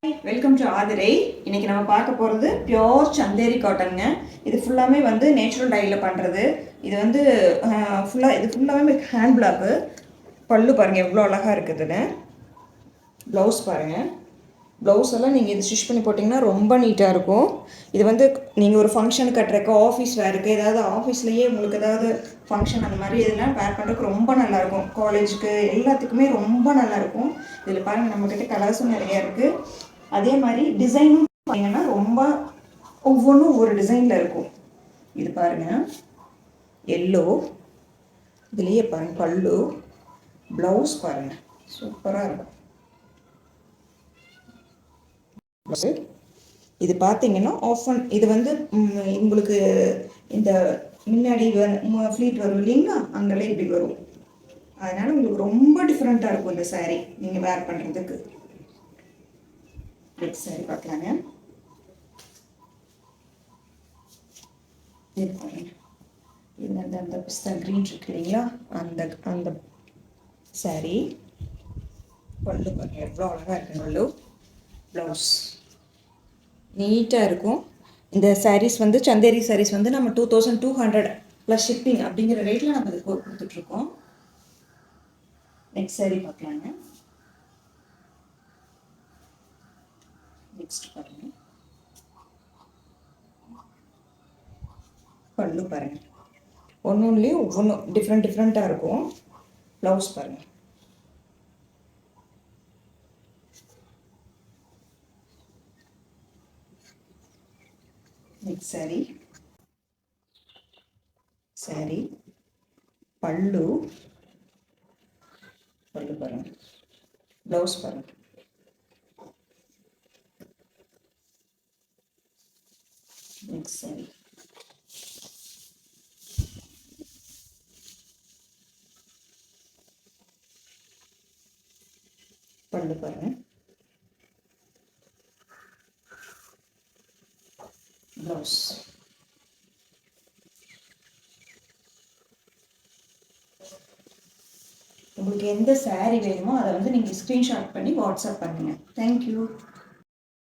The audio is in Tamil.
Welcome to Aathirai. இன்னைக்கு நம்ம பார்க்க போகிறது பியோர் சந்தேரி காட்டனுங்க. இது ஃபுல்லாமே வந்து நேச்சுரல் டையில் பண்ணுறது. இது வந்து ஃபுல்லாகவே ஹேண்ட் பிளாக்கு. பல்லு பாருங்கள் எவ்வளோ அழகாக இருக்குதுன்னு. ப்ளவுஸ் பாருங்கள். ப்ளவுஸ் எல்லாம் நீங்கள் இது ஸ்டிச் பண்ணி போட்டிங்கன்னா ரொம்ப நீட்டாக இருக்கும். இது வந்து நீங்கள் ஒரு ஃபங்க்ஷன் கட்டுறக்கு, ஆஃபீஸ் வேருக்கு, ஏதாவது ஆஃபீஸ்லேயே உங்களுக்கு ஏதாவது ஃபங்க்ஷன் அந்த மாதிரி இதெல்லாம் வேர் பண்ணுறதுக்கு ரொம்ப நல்லாயிருக்கும். காலேஜுக்கு எல்லாத்துக்குமே ரொம்ப நல்லாயிருக்கும். இதில் பாருங்கள் நம்மக்கிட்ட கலர்ஸும் நிறையா இருக்குது. அதே மாதிரி டிசைனும் பார்த்தீங்கன்னா ரொம்ப ஒவ்வொன்றும் ஒவ்வொரு டிசைனில் இருக்கும். இது பாருங்கள் எல்லோ, இதுலேயே பாருங்கள் பல்லு, ப்ளவுஸ் பாருங்கள் சூப்பராக இருக்கும். இது பார்த்தீங்கன்னா ஆஃபன் இது வந்து உங்களுக்கு இந்த முன்னாடி ஃப்ளீட் வரும் இல்லைங்களா, அங்கெல்லாம் இப்படி வரும். அதனால் உங்களுக்கு ரொம்ப டிஃப்ரெண்ட்டாக இருக்கும் இந்த சாரீ நீங்கள் வேர் பண்ணுறதுக்கு. நெக்ஸ்ட் சாரீ பார்க்கலாங்க. இது பாருங்க, இது வந்து அந்த பிஸ்தா க்ரீன் இருக்கு இல்லைங்களா, அந்த அந்த சாரீ. பல்லு பாருங்கள் எவ்வளோ அழகாக இருக்கு. பல்லு, ப்ளவுஸ் நீட்டாக இருக்கும். இந்த சாரீஸ் வந்து சந்தேரி சாரீஸ் வந்து நம்ம 2200 ப்ளஸ் ஷிப்பிங் அப்படிங்கிற ரேட்டில் நம்ம இது கொடுத்துட்ருக்கோம். நெக்ஸ்ட் சாரீ பார்க்கலாங்க. நெக்ஸ்ட் பாருங்க, பல்லு பாருங்கள் ஒன்றுலேயும் ஒவ்வொன்றும் டிஃப்ரெண்ட்டாக இருக்கும். ப்ளவுஸ் பாருங்கள். நெக்ஸ்ட் சாரீ பல்லு பாருங்கள், ப்ளவுஸ் பாருங்கள். நெக்ஸ்ட் சாரீ பல்லு பாருங்கள், ப்ளவுஸ். உங்களுக்கு எந்த சாரீ வேணுமோ அதை வந்து நீங்கள் ஸ்க்ரீன்ஷாட் பண்ணி வாட்ஸ்அப் பண்ணுங்கள். தேங்க்யூ.